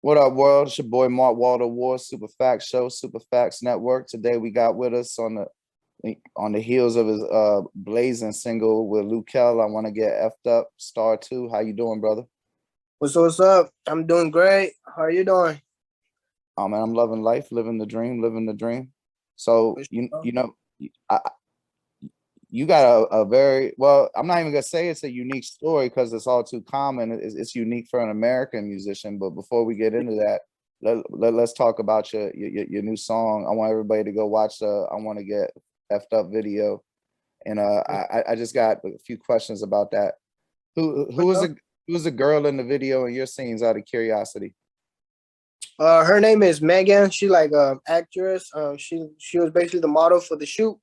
What up, world? It's your boy Mark Walter Ward, Super Facts Show, Super Facts Network. Today we got with us on the heels of his blazing single with Luh Kel, I Want to Get Effed Up, Star 2. How you doing, brother? What's up? I'm doing great. How are you doing? Oh man, I'm loving life, living the dream, living the dream. So For you sure. know you got a very well. I'm not even gonna say it's a unique story because it's all too common. It's unique for an American musician. But before we get into that, let's talk about your new song. I want everybody to go watch the "I Want to Get Effed Up" video, and I just got a few questions about that. Who For who was sure. the who was the girl in the video in your scenes? Out of curiosity. Her name is Megan. She like actress. She was basically the model for the shoot.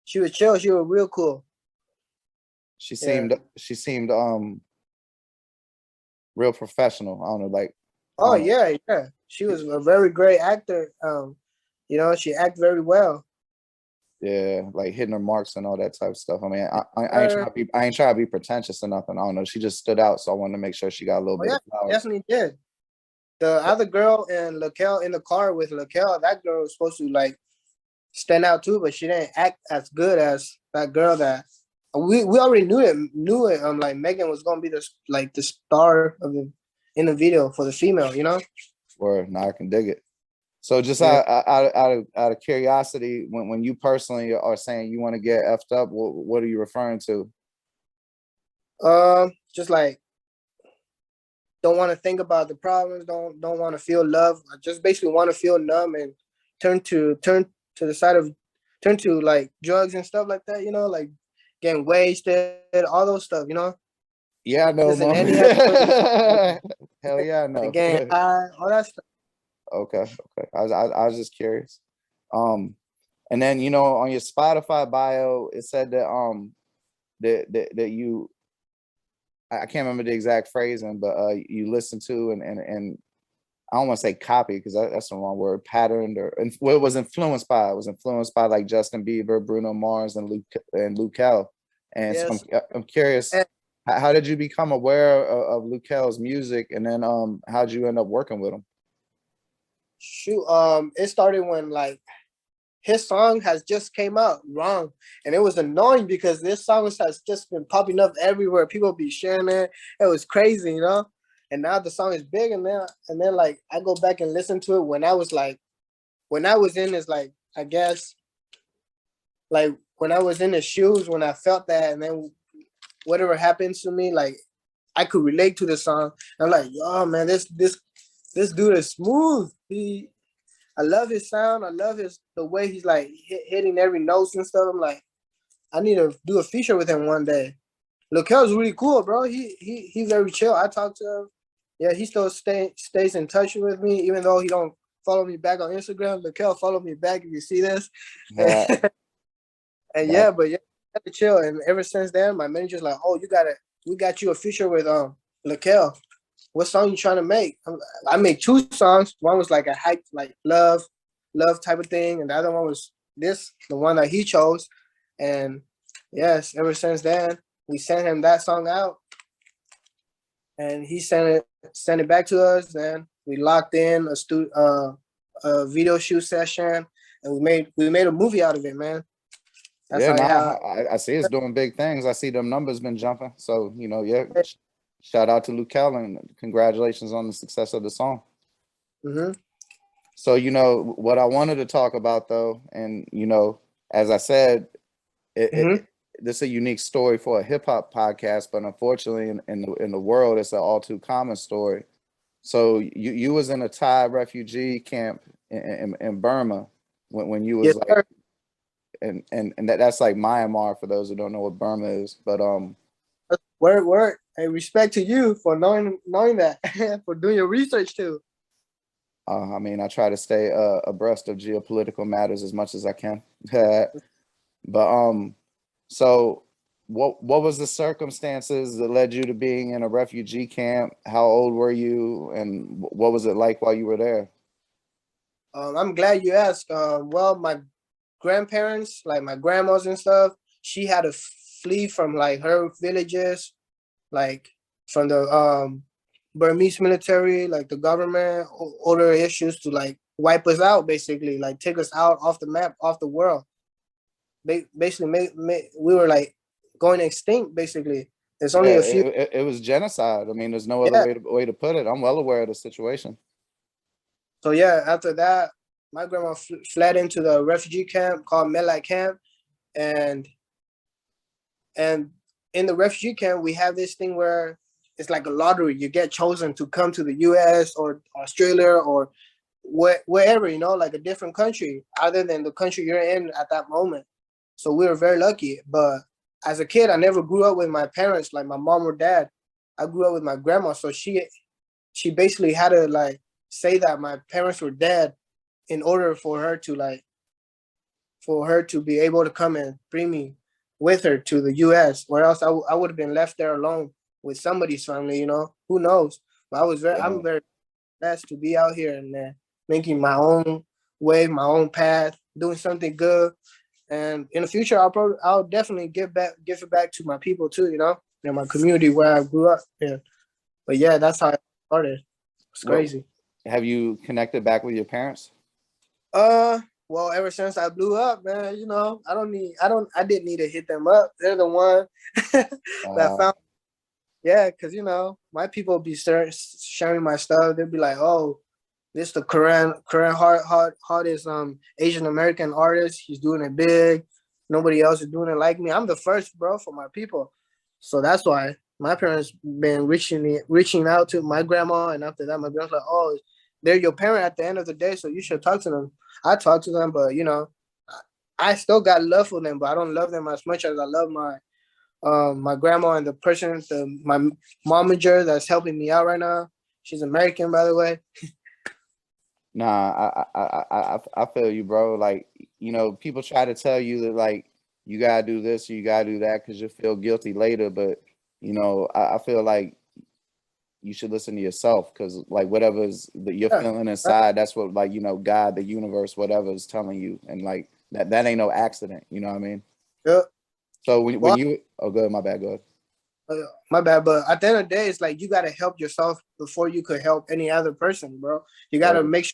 She was chill. She was real cool. She Yeah. seemed she seemed real professional. I don't know, like I Oh don't know. yeah, yeah. She was a very great actor. She act very well. Yeah, like hitting her marks and all that type of stuff. I mean, I ain't Her, trying to be pretentious or nothing. I don't know. She just stood out, so I wanted to make sure she got a little oh bit yeah, of flowers. definitely did. The other girl and Luh Kel in the car with Luh Kel, that girl was supposed to like stand out too, but she didn't act as good as that girl that we already knew it. Like Megan was gonna be the star of the in the video for the female, you know? Where now I can dig it. So just Yeah. out of curiosity, when you personally are saying you want to get effed up, what are you referring to? Just like don't want to think about the problems, don't want to feel love. I just basically want to feel numb and turn to the side of turn to like drugs and stuff like that, like getting wasted, all those stuff, Yeah, I know, just in mom. any aspect, Hell yeah, I know. getting high, all that stuff. Okay, okay. I was just curious. Um, and then on your Spotify bio, it said that that you I can't remember the exact phrasing, but you listen to and I don't want to say copy because that's the wrong word, patterned well, it was influenced by. It was influenced by like Justin Bieber, Bruno Mars, and Luh Kel. And so Yes. I'm curious, And how did you become aware of Luh Kel's music, and then how'd you end up working with him? shoot, it started when like his song has just came out wrong, and it was annoying because this song has just been popping up everywhere. People be sharing it. It was crazy. And now the song is big, and then like I go back and listen to it when I was in his like I guess like when I was in his shoes when I felt that, and then whatever happens to me, like I could relate to the song. I'm like, oh man, this dude is smooth. I love his sound. I love the way he's like hitting every notes and stuff. I'm like, I need to do a feature with him one day. Luh Kel's really cool, bro. He's very chill. I talk to him. Yeah, he still stays in touch with me, even though he don't follow me back on Instagram. Luh Kel, follow me back if you see this. Yeah, And that yeah, but yeah, I had to chill. And ever since then, my manager's like, oh, we got you a feature with Luh Kel. What song you trying to make? I made two songs. One was like a hype, like love type of thing, and the other one was the one that he chose. And yes, ever since then, we sent him that song out, and he sent it back to us. Then we locked in a video shoot session, and we made a movie out of it, man. That's yeah. how Nah, how I see it's doing big things. I see them numbers been jumping. So yeah. Shout out to Luh Kel and congratulations on the success of the song. Mm-hmm. So what I wanted to talk about though, and as I said, Mm-hmm. this is a unique story for a hip hop podcast, but unfortunately, in the world, it's an all too common story. So you was in a Thai refugee camp in Burma when you was Yes, like, sir. and that's like Myanmar for those who don't know what Burma is, but Word. Hey, respect to you for knowing that, for doing your research too. I mean, I try to stay abreast of geopolitical matters as much as I can. But so what was the circumstances that led you to being in a refugee camp? How old were you, and what was it like while you were there? I'm glad you asked. Well, my grandparents, like my grandmas and stuff, she had to flee from like her villages, like from the Burmese military, like the government, order issues to like wipe us out, basically, like take us out off the map, off the world. Basically, we were like going extinct. Basically, there's Yeah, only a few. it was genocide. I mean, there's no other Yeah. way to put it. I'm well aware of the situation. So yeah, after that, my grandma fled into the refugee camp called Melai Camp, and and in the refugee camp we have this thing where it's like a lottery. You get chosen to come to the U.S. or Australia or wherever, you know, like a different country other than the country you're in at that moment. So we were very lucky. But as a kid, I never grew up with my parents, like my mom or dad. I grew up with my grandma, so she basically had to like say that my parents were dead in order for her to like for her to be able to come and bring me with her to the U.S. or else I would have been left there alone with somebody's family. You know, who knows? But Yeah. I'm very blessed to be out here and making my own way, my own path, doing something good. And in the future, I'll definitely give it back to my people too. You know, in my community where I grew up in. But yeah, that's how it started. It's What crazy. have you connected back with your parents? Uh, well, ever since I blew up, man, you know, I didn't need to hit them up. They're the one that Uh, found, yeah, because, you know, my people be sharing my stuff. They'd be like, oh, this the Korean hardest Asian American artist. He's doing it big. Nobody else is doing it like me. I'm the first, bro, for my people. So that's why my parents been reaching out to my grandma, and after that, my grandma's like, oh, they're your parent at the end of the day, so you should talk to them. I talk to them, but you know, I still got love for them, but I don't love them as much as I love my grandma and the person, my momager that's helping me out right now. She's American, by the way. nah, I feel you, bro. Like, you know, people try to tell you that like you gotta do this or you gotta do that because you feel guilty later. But you know, I feel like you should listen to yourself because like whatever's that you're Yeah, feeling inside, that's what like you know, God, the universe, whatever is telling you, and like that ain't no accident. You know what I mean? yeah. So when Well, you oh good, my bad, good. my bad, but at the end of the day, it's like you gotta help yourself before you could help any other person, bro. You gotta Word. make sure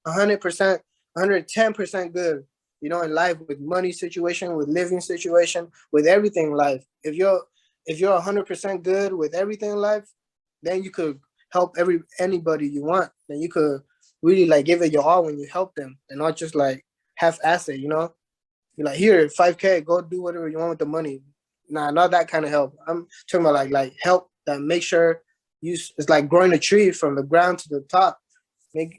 100%, 110% good. You know, in life, with money situation, with living situation, with everything in life. If you're 100% good with everything in life, then you could help anybody you want. Then you could really like give it your all when you help them, and not just like half asset. You know, you're like, here, 5K, go do whatever you want with the money. Nah, not that kind of help. I'm talking about like help that make sure it's like growing a tree from the ground to the top.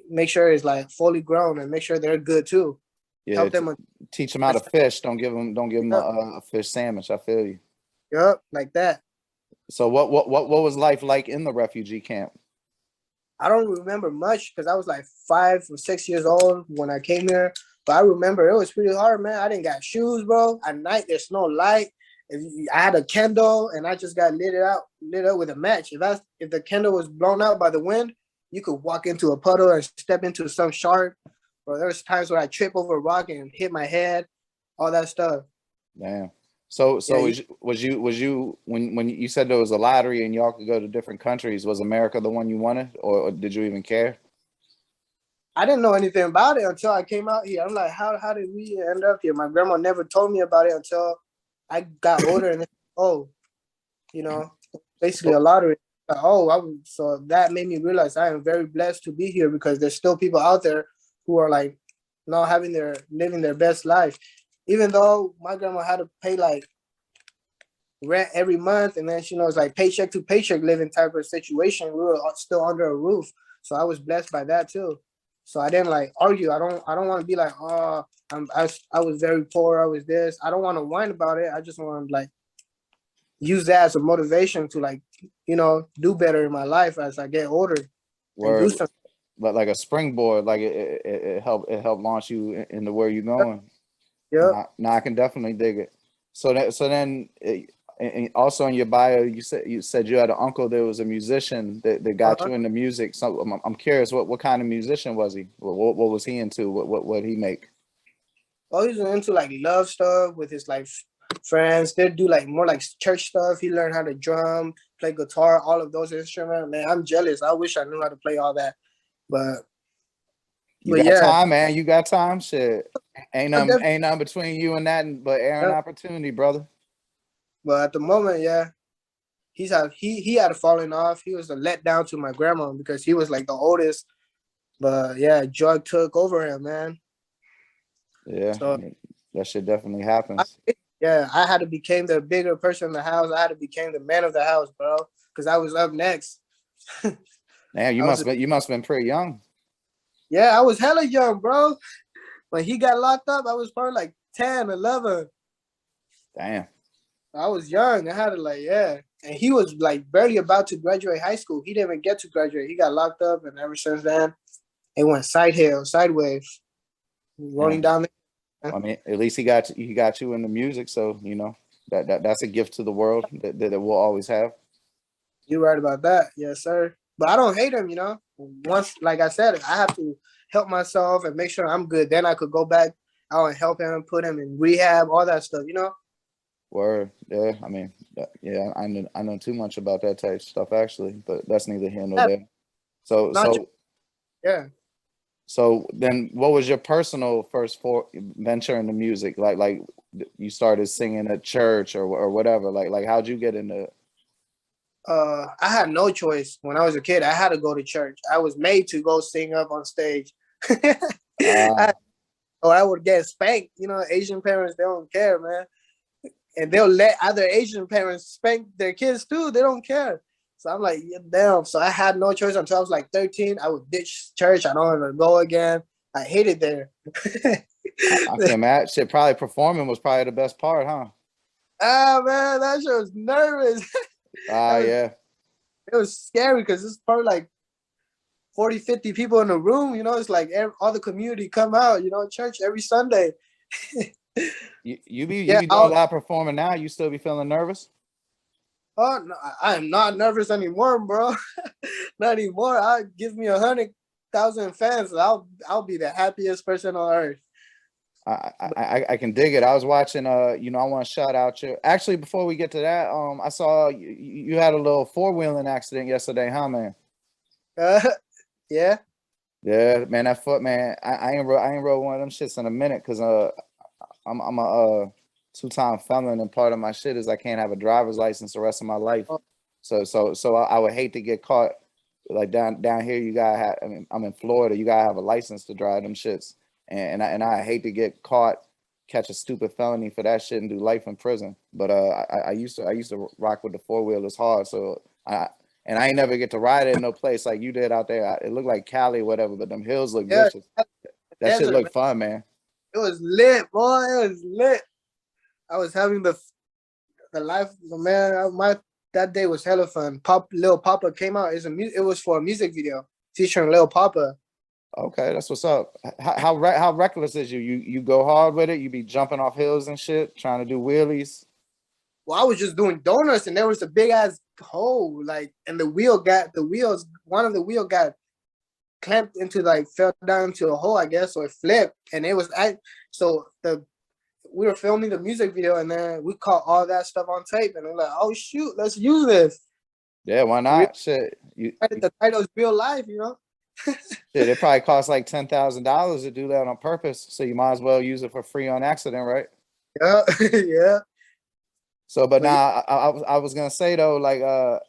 Make sure it's like fully grown and make sure they're good too. Yeah, Help them. teach them how to fish. Don't give them Yep, a fish sandwich. I feel you. yep, like that. So what was life like in the refugee camp? I don't remember much because I was like 5 or 6 years old when I came here. But I remember it was pretty hard, man. I didn't got shoes, bro. At night, there's no light. I had a candle and I just got lit up with a match. If the candle was blown out by the wind, you could walk into a puddle and step into some sharp. Or there was times where I trip over a rock and hit my head, all that stuff. Damn. So Yeah, was you when you said there was a lottery and y'all could go to different countries? Was America the one you wanted, or did you even care? I didn't know anything about it until I came out here. I'm like, how did we end up here? My grandma never told me about it until I got older, and oh, you know, basically a lottery. So that made me realize I am very blessed to be here because there's still people out there who are like not living their best life. Even though my grandma had to pay like rent every month, and then she knows like paycheck to paycheck living type of situation, we were still under a roof. So I was blessed by that too. So I didn't like argue. I don't want to be like, oh, I was very poor. I was this. I don't want to whine about it. I just want to like use that as a motivation to like, you know, do better in my life as I get older and do Where something. like a springboard, like it helped launch you into where you're going. Yep. Now I can definitely dig it. So then and also in your bio you said you had an uncle that was a musician that got Uh-huh. you into music. So I'm curious what kind of musician was he? What was he into? What he make? Oh, he's into like love stuff with his like friends. They do like more like church stuff. He learned how to drum, play guitar, all of those instruments. Man, I'm jealous. I wish I knew how to play all that. But You got yeah, time, man. You got time. Shit. I def- Ain't nothing between you and that but air and yeah. opportunity, brother. But at the moment, yeah, he had fallen off. He was a letdown to my grandma because he was like the oldest. But yeah, drug took over him, man. Yeah, I So mean, that shit definitely I, happens. yeah, I had to become the bigger person in the house. I had to become the man of the house, bro, because I was up next. Man, I was you must have been pretty young. yeah, I was hella young, bro. When he got locked up, I was probably like 10, 11. Damn. I was young. I had to like, yeah. And he was like barely about to graduate high school. He didn't even get to graduate. He got locked up, and ever since then, it went sideways, rolling Yeah. down. I mean, at least he got you into music, so you know that's a gift to the world that we'll always have. You're right about that. Yes, sir. But I don't hate him, Once, like I said, I have to help myself and make sure I'm good. Then I could go back out and help him, put him in rehab, all that stuff. Word, yeah. I mean, yeah. I know too much about that type of stuff actually, but that's neither here nor Yeah, there. So not just, yeah. so then, what was your personal first venture into music? Like you started singing at church or whatever. Like how'd you get into it? I had no choice when I was a kid. I had to go to church. I was made to go sing up on stage. Uh, Or I would get spanked. Asian parents, they don't care, man. And they'll let other Asian parents spank their kids too. They don't care. So I'm like, yeah, damn. So I had no choice until I was like 13. I would ditch church. I don't want to go again. I hated there. I can imagine. Shit, probably performing was probably the best part, huh? Ah, man, that shit was nervous. Ah, yeah. It was scary because it's probably like 40, 50 people in the room. It's like all the community come out, church every Sunday. You Yeah, be doing a lot of performing now. You still be feeling nervous? oh, no, I am not nervous anymore, bro. Not anymore. Give me 100,000 fans. I'll be the happiest person on earth. I can dig it. I was watching. I want to shout out you. Actually, before we get to that, I saw you had a little four-wheeling accident yesterday, huh, man? Yeah. Yeah, man. That foot, man. I ain't rode one of them shits in a minute because I'm a two-time felon, and part of my shit is I can't have a driver's license the rest of my life. Oh, So I would hate to get caught. Like down here, you gotta have. I mean, I'm in Florida. You gotta have a license to drive them shits, and I hate to get caught, catch a stupid felony for that shit, and do life in prison. But I used to rock with the four wheelers hard. So I ain't never get to ride it in no place like you did out there. It looked like Cali, whatever, but them hills look yeah. vicious. That shit Desert, man. looked fun, man. It was lit, boy. It was lit. I was having the life, man. That day was hella fun. Lil Papa came out. It was for a music video featuring Lil Papa. Okay, that's what's up. How reckless is you? You go hard with it. You be jumping off hills and shit, trying to do wheelies. Well, I was just doing donuts, and there was a big ass hole, like, and one of the wheel got clamped into, like, fell down into a hole, I guess, or it flipped, and it was so we were filming the music video, and then we caught all that stuff on tape, and we're like, oh shoot, let's use this. Yeah, why not? Shit, The title is real life. shit. It probably costs like $10,000 to do that on purpose. So you might as well use it for free on accident, right? Yeah, yeah. So, but But yeah, now I was gonna say though, like I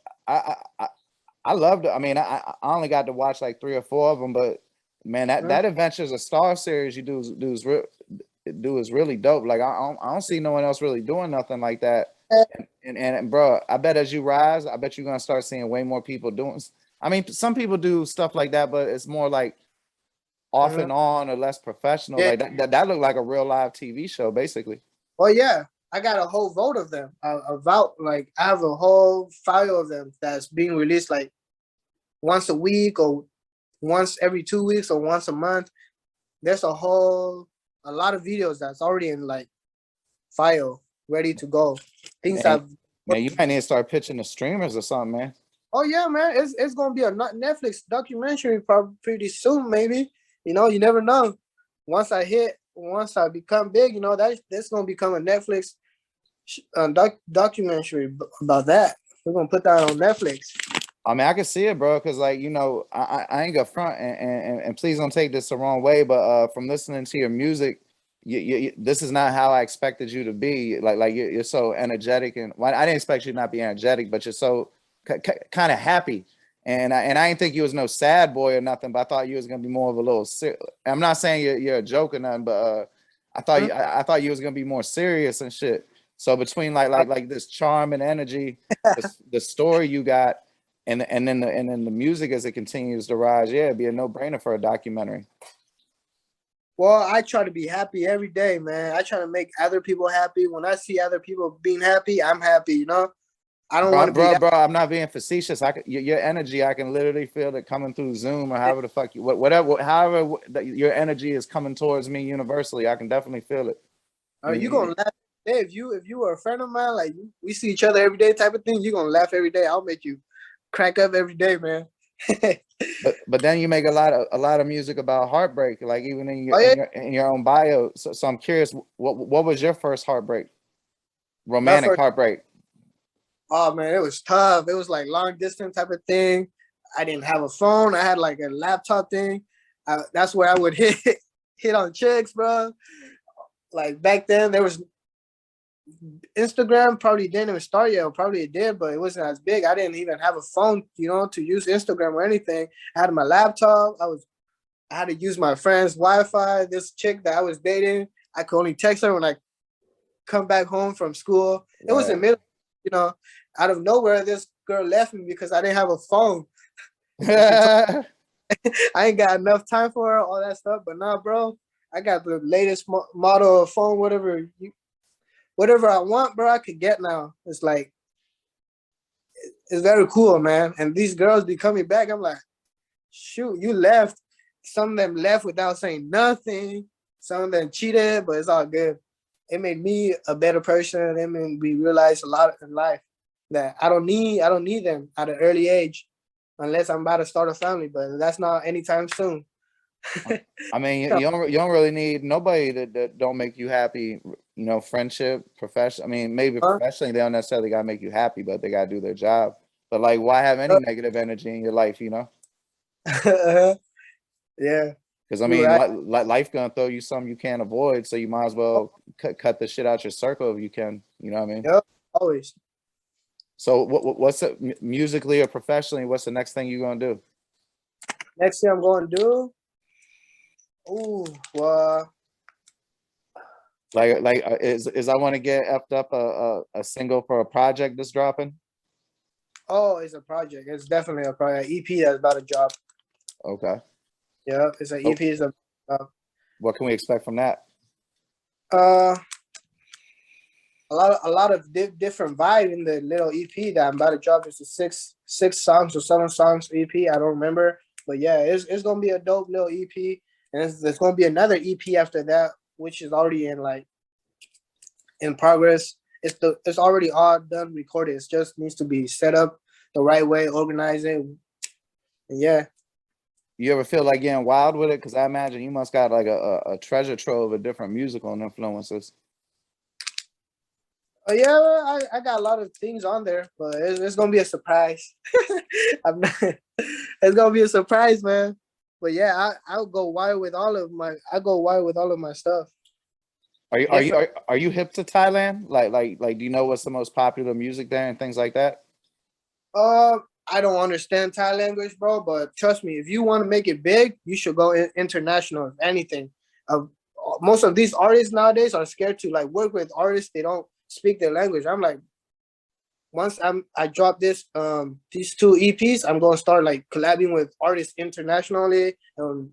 loved it. I mean, I only got to watch like 3 or 4 of them, but man, that Adventures of Star series you do is really dope. Like I don't see no one else really doing nothing like that. And bro, I bet as you rise, I bet you're gonna start seeing way more people doing. I mean, some people do stuff like that, but it's more like off and on or less professional. yeah. Like that looked like a real live TV show, basically. Well, yeah, I got a whole vote of them. Like, I have a whole file of them that's being released like once a week or once every 2 weeks or once a month. There's a lot of videos that's already in like file, ready to go. Things Man, I've man, you might need to start pitching the streamers or something, man. Oh yeah, man, it's gonna be a Netflix documentary probably pretty soon, maybe. You never know. Once I become big, that's gonna become a Netflix documentary about that. We're gonna put that on Netflix. I mean, I can see it, bro, because like I ain't got front, and please don't take this the wrong way, but from listening to your music, this is not how I expected you to be. Like you're so energetic, and well, I didn't expect you to not be energetic, but you're so kind of happy, and I didn't think you was no sad boy or nothing, but I thought you was gonna be more of a little. I'm not saying you're a joke or nothing, but I thought you was gonna be more serious and shit. So between like this charm and energy, the story you got and then the music as it continues to rise, yeah, it'd be a no-brainer for a documentary. Well, I try to be happy every day, man. I try to make other people happy. When I see other people being happy, I'm happy, you know? I don't want to be Bro, I'm not being facetious. Your energy, I can literally feel it coming through Zoom or however the fuck you, whatever, however your energy is coming towards me universally. I can definitely feel it. You gonna laugh every day. If you were a friend of mine, like we see each other every day type of thing, you're gonna laugh every day. I'll make you crack up every day, man. but then you make a lot of music about heartbreak, like even in your Oh, yeah. in your own bio. So I'm curious, what was your first heartbreak? Romantic My first, heartbreak. oh man, it was tough. It was like long distance type of thing. I didn't have a phone. I had like a laptop thing. That's where I would hit on chicks, bro. Like back then, there was Instagram probably didn't even start yet, or probably it did, but it wasn't as big. I didn't even have a phone, you know, to use Instagram or anything. I had my laptop. I had to use my friend's Wi-Fi. This chick that I was dating, I could only text her when I come back home from school. It was in middle, you know, out of nowhere, this girl left me because I didn't have a phone. I ain't got enough time for her, all that stuff. But nah, bro, I got the latest model of phone, whatever I want, bro, I could get now. It's like, it's very cool, man. And these girls be coming back. I'm like, shoot, you left. Some of them left without saying nothing. Some of them cheated, but it's all good. It made me a better person. It made me realize a lot in life that I don't need them at an early age unless I'm about to start a family, but that's not anytime soon. I mean, you don't really need nobody that don't make you happy. You know, friendship, profession. I mean, maybe professionally they don't necessarily gotta make you happy, but they gotta do their job. But like, why have any negative energy in your life? You know? Yeah. Because I mean, right. Life gonna throw you something you can't avoid, so you might as well cut the shit out your circle if you can. You know what I mean? Yep, always. So what's it, musically or professionally? What's the next thing you're gonna do? Next thing I'm gonna do? Ooh, well, is I want to get effed up a single for a project that's dropping? Oh, it's a project. It's definitely a project. EP that's about to drop. Okay. Yeah, it's an EP. Is a. What can we expect from that? A lot of different vibe in the little EP that I'm about to drop. It's a six songs or 7 songs EP. I don't remember, but yeah, it's gonna be a dope little EP, and there's gonna be another EP after that, which is already in progress. It's already all done, recorded. It just needs to be set up the right way, organize it, and yeah. You ever feel like getting wild with it? Because I imagine you must got like a treasure trove of different musical influences. Yeah, I got a lot of things on there, but it's gonna be a surprise. It's gonna be a surprise, man. But yeah, I'll go wild with all of my stuff. Are you hip to Thailand? Like do you know what's the most popular music there and things like that? I don't understand Thai language, bro, but trust me, if you want to make it big, you should go international. If anything, most of these artists nowadays are scared to like work with artists they don't speak their language. I'm like, once I drop these 2 EPs, I'm gonna start like collabing with artists internationally. And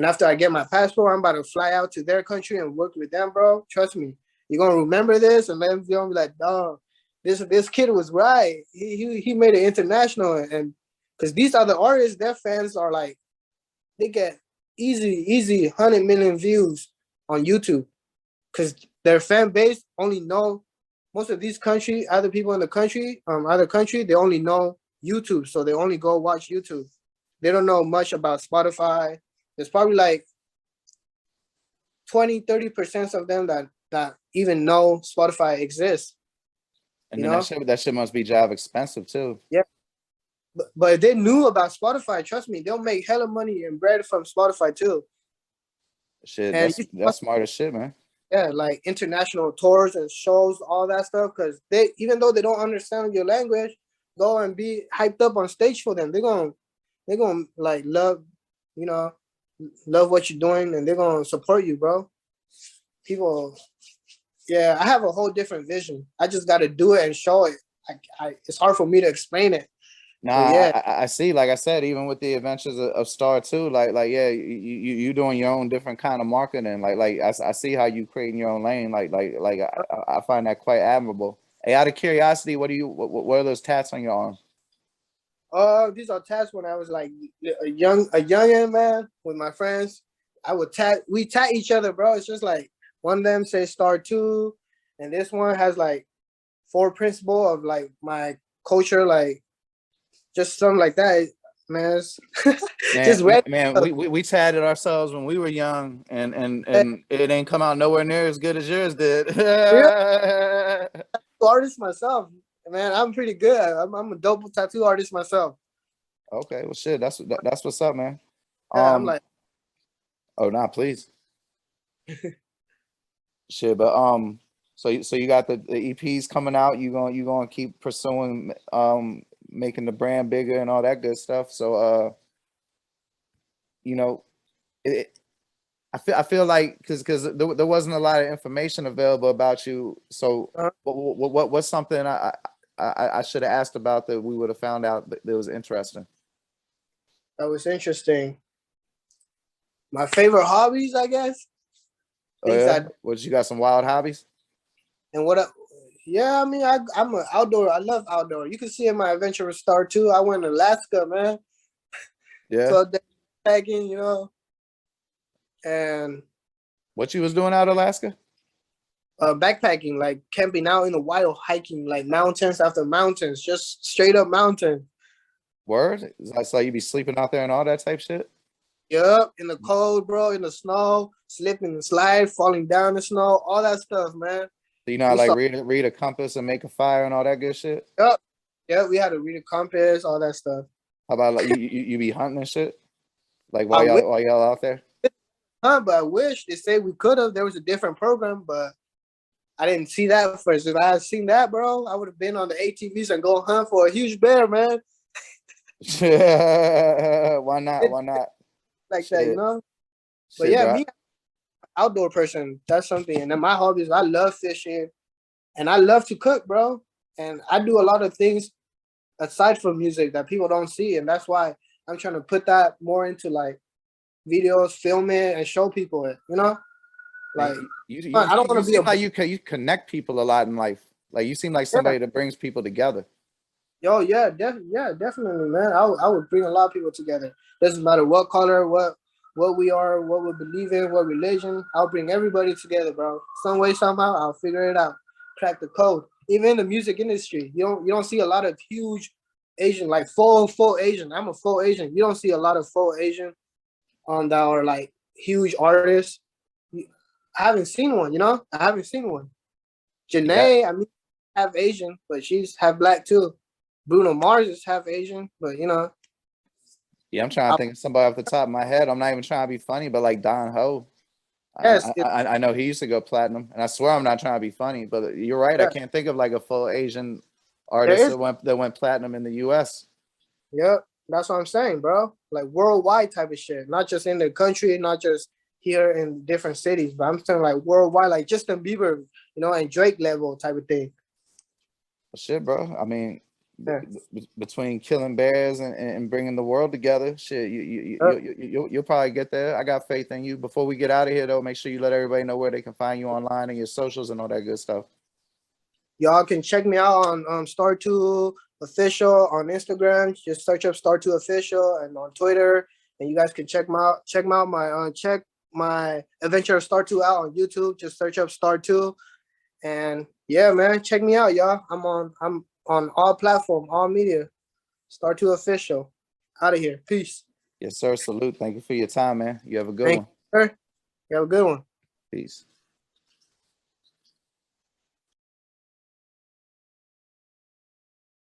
after I get my passport, I'm about to fly out to their country and work with them, bro. Trust me, you're gonna remember this, and then you're gonna be like, oh, this kid was right. He made it international, and because these other artists, their fans are like, they get easy 100 million views on YouTube, because their fan base only know most of these other people in the country, other country, they only know YouTube, so they only go watch YouTube. They don't know much about Spotify. There's probably like 20-30% of them that even know Spotify exists. And You then know, that shit must be job expensive too. yeah. But if they knew about Spotify, trust me, they'll make hella money and bread from Spotify too. Shit, And that's smart as shit, man. yeah, like international tours and shows, all that stuff. Because they, even though they don't understand your language, go and be hyped up on stage for them. They're gonna like love, you know, love what you're doing, and they're gonna support you, bro. People, yeah, I have a whole different vision. I just got to do it and show it. It's hard for me to explain it, but Nah, yeah, I see. Like I said, even with the adventures of Star 2, like yeah, you doing your own different kind of marketing. Like I see how you creating your own lane. I find that quite admirable. Hey, out of curiosity, what are those tats on your arm? these are tats when I was like a youngin' man with my friends. We tat each other, bro. It's just like one of them says Star 2, and this one has like 4 principle of like my culture, like just something like that, man. Just red. Man, we tatted ourselves when we were young, and it ain't come out nowhere near as good as yours did. Artist myself, man. I'm pretty good. I'm a dope tattoo artist myself. Okay, well, shit, that's what's up, man. Yeah, I'm like, Oh, nah, please, shit, but so you got the EPs coming out. You gonna keep pursuing making the brand bigger and all that good stuff. So you know, it, I feel like because there wasn't a lot of information available about you. So what's something I should have asked about that we would have found out that was interesting? that was interesting. My favorite hobbies, I guess. Oh yeah, what you got some wild hobbies? And yeah, I mean, I'm an outdoor. I love outdoor. You can see in my adventure with Star 2, I went to Alaska, man. Yeah. 12 days hiking, and What you was doing out of Alaska? backpacking, like camping out in the wild, hiking like mountains after mountains, just straight up mountain. Word? So you be sleeping out there and all that type shit? Yup, in the cold, bro, in the snow, slipping and slide, falling down the snow, all that stuff, man. So you know how We like saw, read a compass and make a fire and all that good shit? yup, yeah, we had to read a compass, all that stuff. How about like you be hunting and shit? Like I wish, while y'all out there? but I wish they say we could have. There was a different program, but I didn't see that first. If I had seen that, bro, I would have been on the ATVs and go hunt for a huge bear, man. Why not? Why not? Like that, Shit. But Shit, yeah, bro. me, outdoor person, that's something. And then my hobbies, I love fishing and I love to cook, bro. And I do a lot of things aside from music that people don't see. And that's why I'm trying to put that more into like videos, film it, and show people it, Like, I don't want to be seem like you connect people a lot in life. Like you seem like somebody that brings people together. Yo, yeah, definitely, man. I would bring a lot of people together. Doesn't matter what color, what we are, what we believe in, what religion. I'll bring everybody together, bro. Some way, somehow, I'll figure it out. Crack the code. Even in the music industry, you don't see a lot of huge Asian, like full Asian. I'm a full Asian. You don't see a lot of full Asian on that are like huge artists. I haven't seen one. I haven't seen one. Yeah. Janae, I mean, half Asian, but she's half black too. Bruno Mars is half Asian, but Yeah, I'm trying to think of somebody off the top of my head. I'm not even trying to be funny, but like Don Ho. yes, I know he used to go platinum, and I swear I'm not trying to be funny, but you're right. I can't think of like a full Asian artist that went platinum in the U.S. Yeah, that's what I'm saying, bro. Like worldwide type of shit, not just in the country, not just here in different cities, but I'm saying like worldwide, like Justin Bieber, and Drake level type of thing. Shit, bro. I mean, Yeah. between killing bears and bringing the world together, shit, you'll probably get there. I got faith in you. Before we get out of here, though, make sure you let everybody know where they can find you online and your socials and all that good stuff. Y'all can check me out on Star2 Official on Instagram. Just search up Star2 Official, and on Twitter. And you guys can check my Adventure of Star2 out on YouTube. Just search up Star2. And yeah, man, check me out, y'all. I'm on all platform, all media. Star2 Official. Out of here. Peace. Yes, sir. Salute. Thank you for your time, man. You have a good one. Thank you, sir. You have a good one. Peace.